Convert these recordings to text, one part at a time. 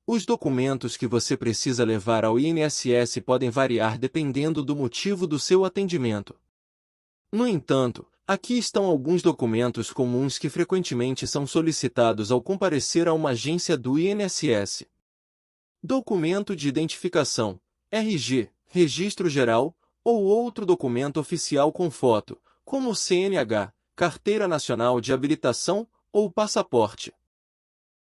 Os documentos que você precisa levar ao INSS podem variar dependendo do motivo do seu atendimento. No entanto, aqui estão alguns documentos comuns que frequentemente são solicitados ao comparecer a uma agência do INSS. Documento de identificação, RG, Registro Geral, ou outro documento oficial com foto, como o CNH, Carteira Nacional de Habilitação ou passaporte.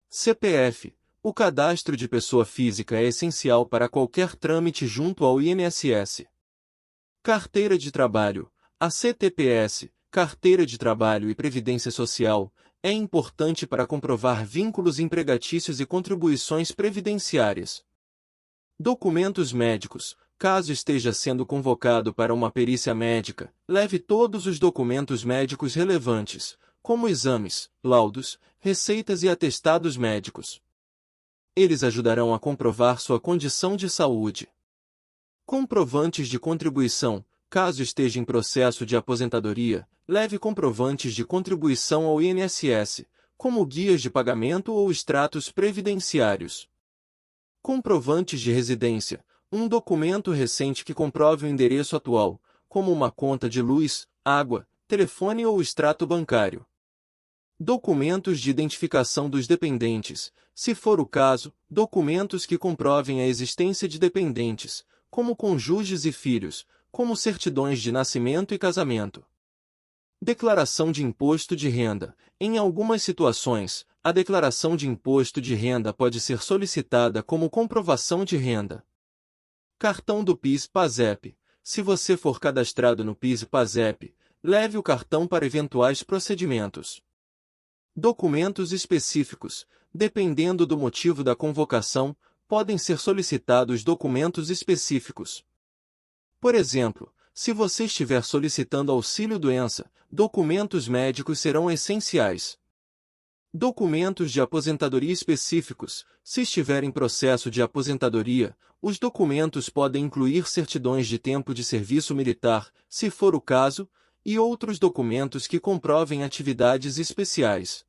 CPF. O cadastro de pessoa física é essencial para qualquer trâmite junto ao INSS. Carteira de Trabalho. A CTPS, Carteira de Trabalho e Previdência Social, é importante para comprovar vínculos empregatícios e contribuições previdenciárias. Documentos médicos. Caso esteja sendo convocado para uma perícia médica, leve todos os documentos médicos relevantes, como exames, laudos, receitas e atestados médicos. Eles ajudarão a comprovar sua condição de saúde. Comprovantes de contribuição. Caso esteja em processo de aposentadoria, leve comprovantes de contribuição ao INSS, como guias de pagamento ou extratos previdenciários. Comprovantes de residência. Um documento recente que comprove o endereço atual, como uma conta de luz, água, telefone ou extrato bancário. Documentos de identificação dos dependentes. Se for o caso, documentos que comprovem a existência de dependentes, como cônjuges e filhos, como certidões de nascimento e casamento. Declaração de imposto de renda. Em algumas situações, a declaração de imposto de renda pode ser solicitada como comprovação de renda. Cartão do PIS/PASEP. Se você for cadastrado no PIS/PASEP, leve o cartão para eventuais procedimentos. Documentos específicos. Dependendo do motivo da convocação, podem ser solicitados documentos específicos. Por exemplo, se você estiver solicitando auxílio-doença, documentos médicos serão essenciais. Documentos de aposentadoria específicos. Se estiver em processo de aposentadoria, os documentos podem incluir certidões de tempo de serviço militar, se for o caso, e outros documentos que comprovem atividades especiais.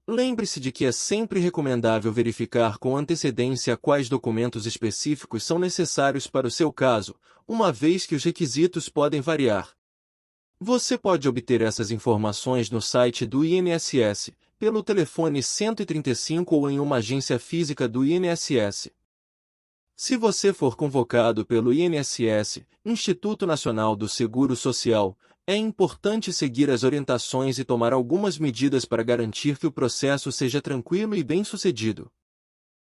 Lembre-se de que é sempre recomendável verificar com antecedência quais documentos específicos são necessários para o seu caso, uma vez que os requisitos podem variar. Você pode obter essas informações no site do INSS, pelo telefone 135 ou em uma agência física do INSS. Se você for convocado pelo INSS, Instituto Nacional do Seguro Social, é importante seguir as orientações e tomar algumas medidas para garantir que o processo seja tranquilo e bem-sucedido.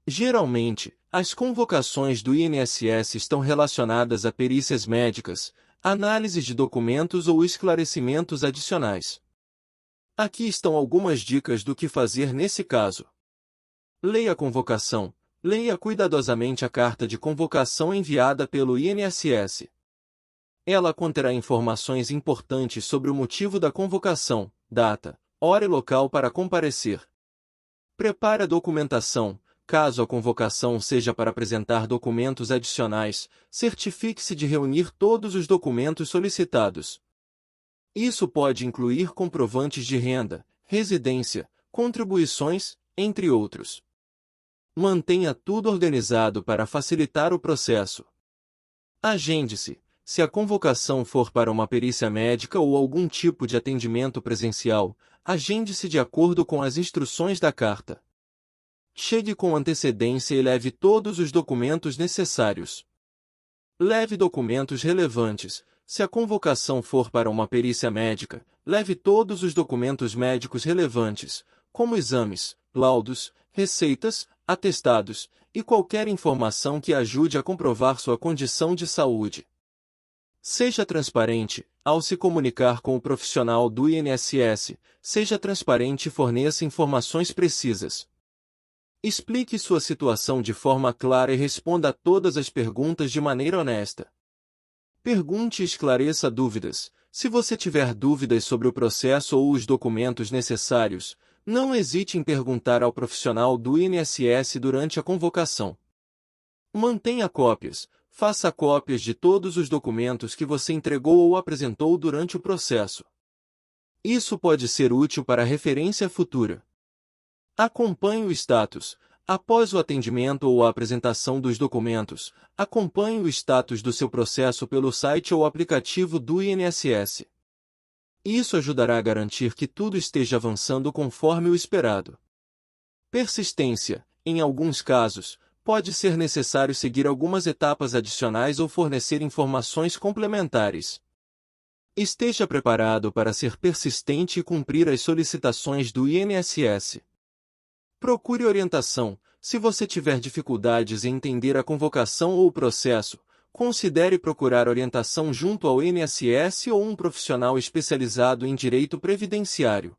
Geralmente, as convocações do INSS estão relacionadas a perícias médicas, análises de documentos ou esclarecimentos adicionais. Aqui estão algumas dicas do que fazer nesse caso. Leia a convocação. Leia cuidadosamente a carta de convocação enviada pelo INSS. Ela conterá informações importantes sobre o motivo da convocação, data, hora e local para comparecer. Prepare a documentação. Caso a convocação seja para apresentar documentos adicionais, certifique-se de reunir todos os documentos solicitados. Isso pode incluir comprovantes de renda, residência, contribuições, entre outros. Mantenha tudo organizado para facilitar o processo. Agende-se. Se a convocação for para uma perícia médica ou algum tipo de atendimento presencial, agende-se de acordo com as instruções da carta. Chegue com antecedência e leve todos os documentos necessários. Leve documentos relevantes. Se a convocação for para uma perícia médica, leve todos os documentos médicos relevantes, como exames, laudos, receitas, atestados, e qualquer informação que ajude a comprovar sua condição de saúde. Seja transparente. Ao se comunicar com o profissional do INSS, seja transparente e forneça informações precisas. Explique sua situação de forma clara e responda a todas as perguntas de maneira honesta. Pergunte e esclareça dúvidas. Se você tiver dúvidas sobre o processo ou os documentos necessários, não hesite em perguntar ao profissional do INSS durante a convocação. Mantenha cópias. Faça cópias de todos os documentos que você entregou ou apresentou durante o processo. Isso pode ser útil para referência futura. Acompanhe o status. Após o atendimento ou a apresentação dos documentos, acompanhe o status do seu processo pelo site ou aplicativo do INSS. Isso ajudará a garantir que tudo esteja avançando conforme o esperado. Persistência. Em alguns casos, pode ser necessário seguir algumas etapas adicionais ou fornecer informações complementares. Esteja preparado para ser persistente e cumprir as solicitações do INSS. Procure orientação. Se você tiver dificuldades em entender a convocação ou o processo, considere procurar orientação junto ao INSS ou um profissional especializado em direito previdenciário.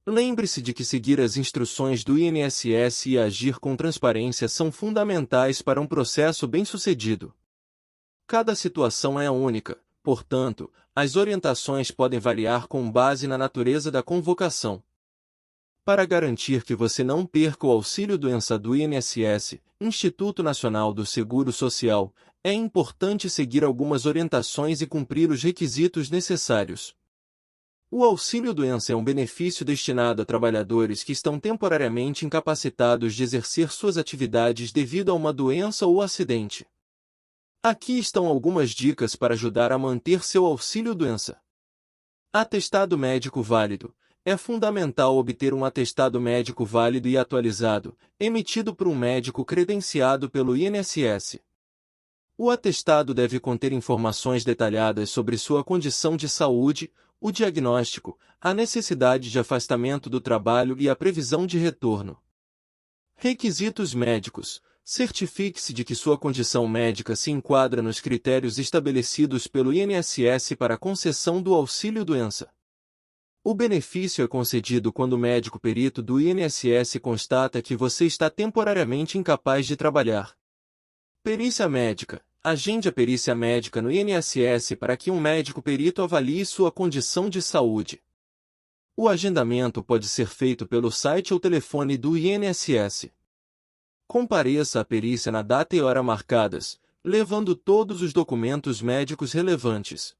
Lembre-se de que seguir as instruções do INSS e agir com transparência são fundamentais para um processo bem-sucedido. Cada situação é única, portanto, as orientações podem variar com base na natureza da convocação. Para garantir que você não perca o auxílio-doença do INSS, Instituto Nacional do Seguro Social, é importante seguir algumas orientações e cumprir os requisitos necessários. O auxílio-doença é um benefício destinado a trabalhadores que estão temporariamente incapacitados de exercer suas atividades devido a uma doença ou acidente. Aqui estão algumas dicas para ajudar a manter seu auxílio-doença. Atestado médico válido. É fundamental obter um atestado médico válido e atualizado, emitido por um médico credenciado pelo INSS. O atestado deve conter informações detalhadas sobre sua condição de saúde, o diagnóstico, a necessidade de afastamento do trabalho e a previsão de retorno. Requisitos médicos. Certifique-se de que sua condição médica se enquadra nos critérios estabelecidos pelo INSS para a concessão do auxílio-doença. O benefício é concedido quando o médico perito do INSS constata que você está temporariamente incapaz de trabalhar. Perícia médica. Agende a perícia médica no INSS para que um médico perito avalie sua condição de saúde. O agendamento pode ser feito pelo site ou telefone do INSS. Compareça à perícia na data e hora marcadas, levando todos os documentos médicos relevantes.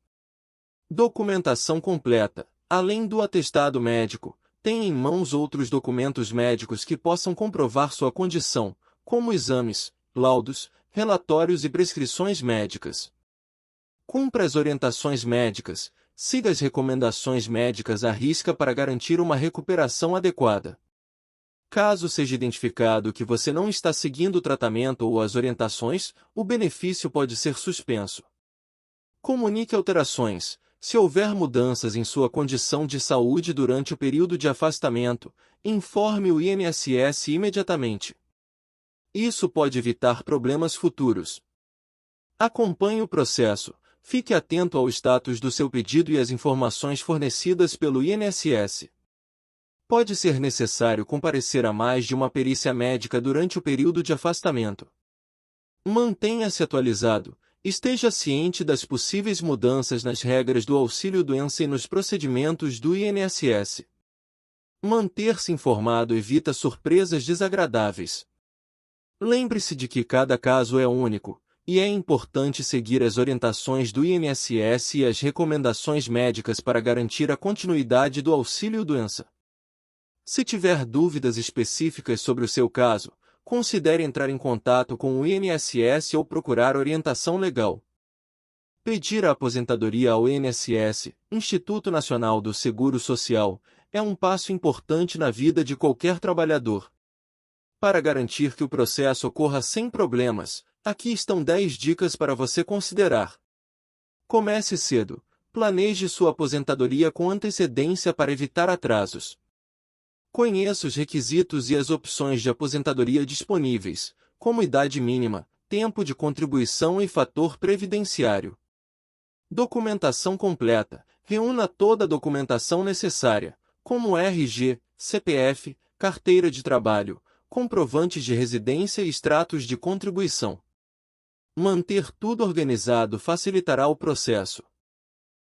Documentação completa. Além do atestado médico, tenha em mãos outros documentos médicos que possam comprovar sua condição, como exames, laudos, relatórios e prescrições médicas. Cumpra as orientações médicas, siga as recomendações médicas à risca para garantir uma recuperação adequada. Caso seja identificado que você não está seguindo o tratamento ou as orientações, o benefício pode ser suspenso. Comunique alterações. Se houver mudanças em sua condição de saúde durante o período de afastamento, informe o INSS imediatamente. Isso pode evitar problemas futuros. Acompanhe o processo. Fique atento ao status do seu pedido e às informações fornecidas pelo INSS. Pode ser necessário comparecer a mais de uma perícia médica durante o período de afastamento. Mantenha-se atualizado. Esteja ciente das possíveis mudanças nas regras do auxílio-doença e nos procedimentos do INSS. Manter-se informado evita surpresas desagradáveis. Lembre-se de que cada caso é único, e é importante seguir as orientações do INSS e as recomendações médicas para garantir a continuidade do auxílio-doença. Se tiver dúvidas específicas sobre o seu caso, considere entrar em contato com o INSS ou procurar orientação legal. Pedir a aposentadoria ao INSS, Instituto Nacional do Seguro Social, é um passo importante na vida de qualquer trabalhador. Para garantir que o processo ocorra sem problemas, aqui estão 10 dicas para você considerar. Comece cedo. Planeje sua aposentadoria com antecedência para evitar atrasos. Conheça os requisitos e as opções de aposentadoria disponíveis, como idade mínima, tempo de contribuição e fator previdenciário. Documentação completa. Reúna toda a documentação necessária, como RG, CPF, carteira de trabalho, comprovantes de residência e extratos de contribuição. Manter tudo organizado facilitará o processo.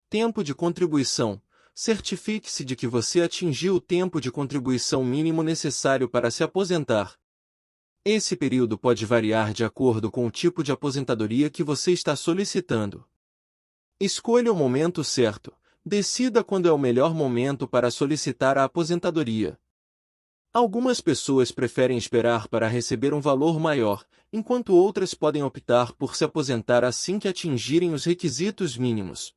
Tempo de contribuição. Certifique-se de que você atingiu o tempo de contribuição mínimo necessário para se aposentar. Esse período pode variar de acordo com o tipo de aposentadoria que você está solicitando. Escolha o momento certo. Decida quando é o melhor momento para solicitar a aposentadoria. Algumas pessoas preferem esperar para receber um valor maior, enquanto outras podem optar por se aposentar assim que atingirem os requisitos mínimos.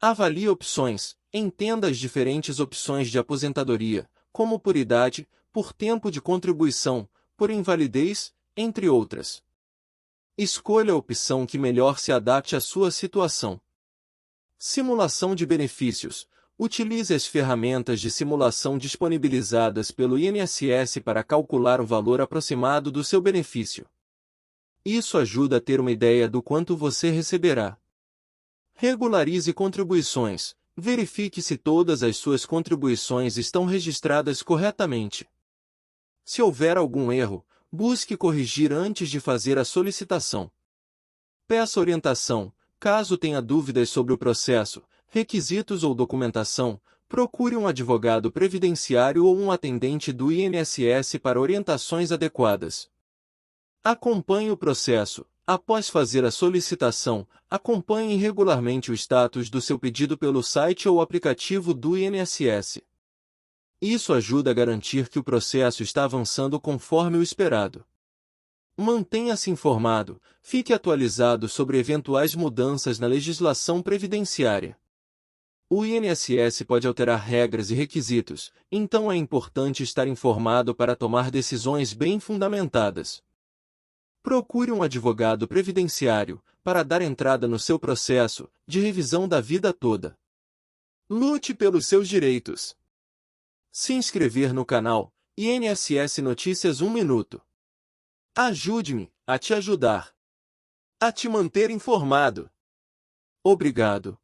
Avalie opções. Entenda as diferentes opções de aposentadoria, como por idade, por tempo de contribuição, por invalidez, entre outras. Escolha a opção que melhor se adapte à sua situação. Simulação de benefícios. Utilize as ferramentas de simulação disponibilizadas pelo INSS para calcular o valor aproximado do seu benefício. Isso ajuda a ter uma ideia do quanto você receberá. Regularize contribuições. Verifique se todas as suas contribuições estão registradas corretamente. Se houver algum erro, busque corrigir antes de fazer a solicitação. Peça orientação. Caso tenha dúvidas sobre o processo, requisitos ou documentação, procure um advogado previdenciário ou um atendente do INSS para orientações adequadas. Acompanhe o processo. Após fazer a solicitação, acompanhe regularmente o status do seu pedido pelo site ou aplicativo do INSS. Isso ajuda a garantir que o processo está avançando conforme o esperado. Mantenha-se informado, fique atualizado sobre eventuais mudanças na legislação previdenciária. O INSS pode alterar regras e requisitos, então é importante estar informado para tomar decisões bem fundamentadas. Procure um advogado previdenciário para dar entrada no seu processo de revisão da vida toda. Lute pelos seus direitos. Se inscrever no canal INSS Notícias 1 Minuto. Ajude-me a te ajudar. A te manter informado. Obrigado.